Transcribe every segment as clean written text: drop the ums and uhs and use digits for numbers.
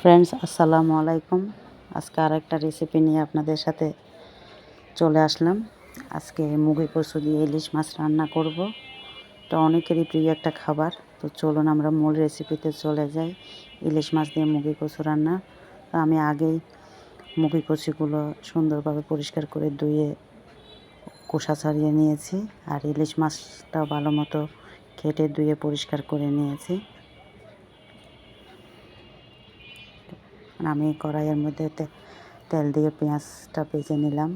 Friends, আসসালামু আলাইকুম। আজকে আরেকটা রেসিপি নিয়ে আপনাদের সাথে চলে আসলাম। আজকে মুগি কচু দিয়ে ইলিশ মাছ রান্না করব। তো অনেকেরই প্রিয় একটা খাবার। তো চলুন আমরা মূল রেসিপিতে চলে যাই। ইলিশ মাছ দিয়ে মুগি কচু রান্না। তো আমি আগেই মুগি কচুগুলো সুন্দরভাবে পরিষ্কার করে ধুয়ে খোসা ছাড়িয়ে নিয়েছি, আর ইলিশ মাছটাও ভালো মতো কেটে ধুয়ে পরিষ্কার করে নিয়েছি। আমি কড়াইয়ের মধ্যে তেল দিয়ে পেঁয়াজটা ভেজে নিলাম।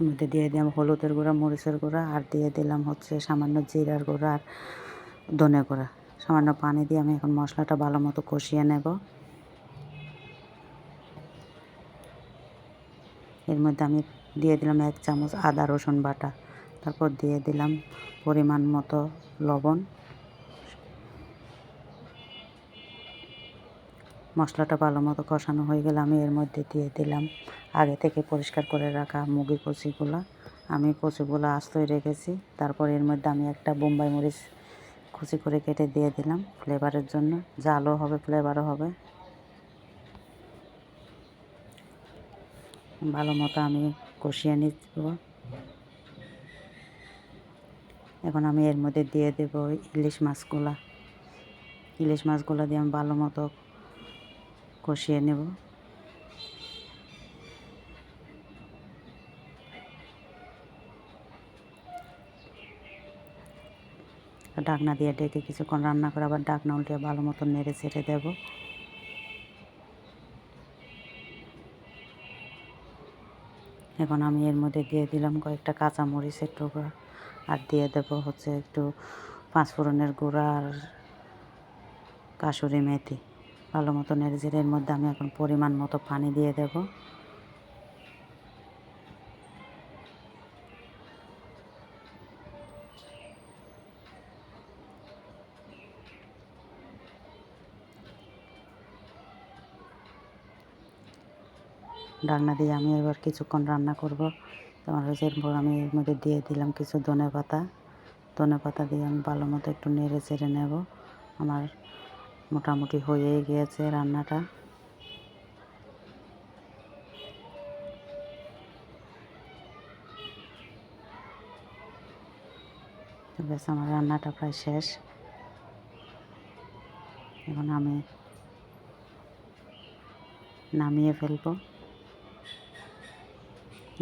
মধ্যে দিয়ে দিলাম হলুদের গুঁড়া, মরিচের গুঁড়া, আর দিয়ে দিলাম সামান্য জিরার গুঁড়া আর ধনে গুঁড়া। সামান্য পানি দিয়ে আমি এখন মশলাটা ভালো মতো কষিয়ে নেব। এর মধ্যে আমি দিয়ে দিলাম 1 চামচ আদা রসুন বাটা। তারপর দিয়ে দিলাম পরিমাণ মতো লবণ। মশলাটা ভালো মতো কষানো হয়ে গেলে আমি এর মধ্যে দিয়ে দিলাম আগে থেকে পরিষ্কার করে রাখা মুগি কচুগুলো। আমি কচুগুলো আস্তই রেখেছি। তারপর এর মধ্যে আমি একটা বোম্বাই মরিচ কুচি করে কেটে দিয়ে দিলাম ফ্লেভারের জন্য। ঝালও হবে, ফ্লেভারও হবে। ভালো মতো আমি কষিয়ে নিব। এখন আমি এর মধ্যে দিয়ে দেব ইলিশ মাছগুলো। ইলিশ মাছগুলো দিয়ে আমি ভালো মতো কষিয়ে নেব। ঢাকনা দিয়ে ডেকে কিছুক্ষণ রান্না করে আবার ঢাকনা উল্টে ভালো মতো নেড়ে ছেড়ে দেব। এখন আমি এর মধ্যে দিয়ে দিলাম কয়েকটা কাঁচা মরিচের টুকরা, আর দিয়ে দেব একটু পাঁচফোড়নের গুঁড়া আর কাসুরি মেথি। ভালো মতো নেড়ে ছেড়ে এর মধ্যে আমি এখন পরিমাণ মতো পানি দিয়ে দেব। ঢাকনা দিয়ে আমি এবার কিছুক্ষণ রান্না করব। তোমার এরপর আমি এর মধ্যে দিয়ে দিলাম কিছু ধনেপাতা দিয়ে আমি ভালো মতো একটু নেড়ে চেড়ে নেব। আমার মোটামুটি হয়েই গিয়েছে রান্নাটা। ব্যাস, আমার রান্নাটা প্রায় শেষ। এখন আমি নামিয়ে ফেলব।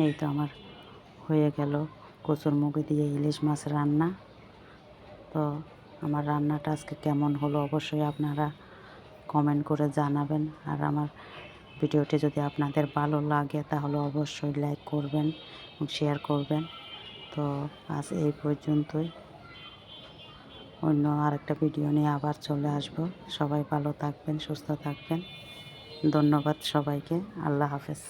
এই তো আমার হয়ে গেল কচুর মুগি দিয়ে ইলিশ মাছ রান্না। তো আমার রান্নাটা আজকে কেমন হলো অবশ্যই আপনারা কমেন্ট করে জানাবেন। আর আমার ভিডিওটি যদি আপনাদের ভালো লাগে তাহলে অবশ্যই লাইক করবেন এবং শেয়ার করবেন। তো আজ এই পর্যন্তই। অন্য আরেকটা ভিডিও নিয়ে আবার চলে আসব। সবাই ভালো থাকবেন, সুস্থ থাকবেন। ধন্যবাদ সবাইকে। আল্লাহ হাফেজ।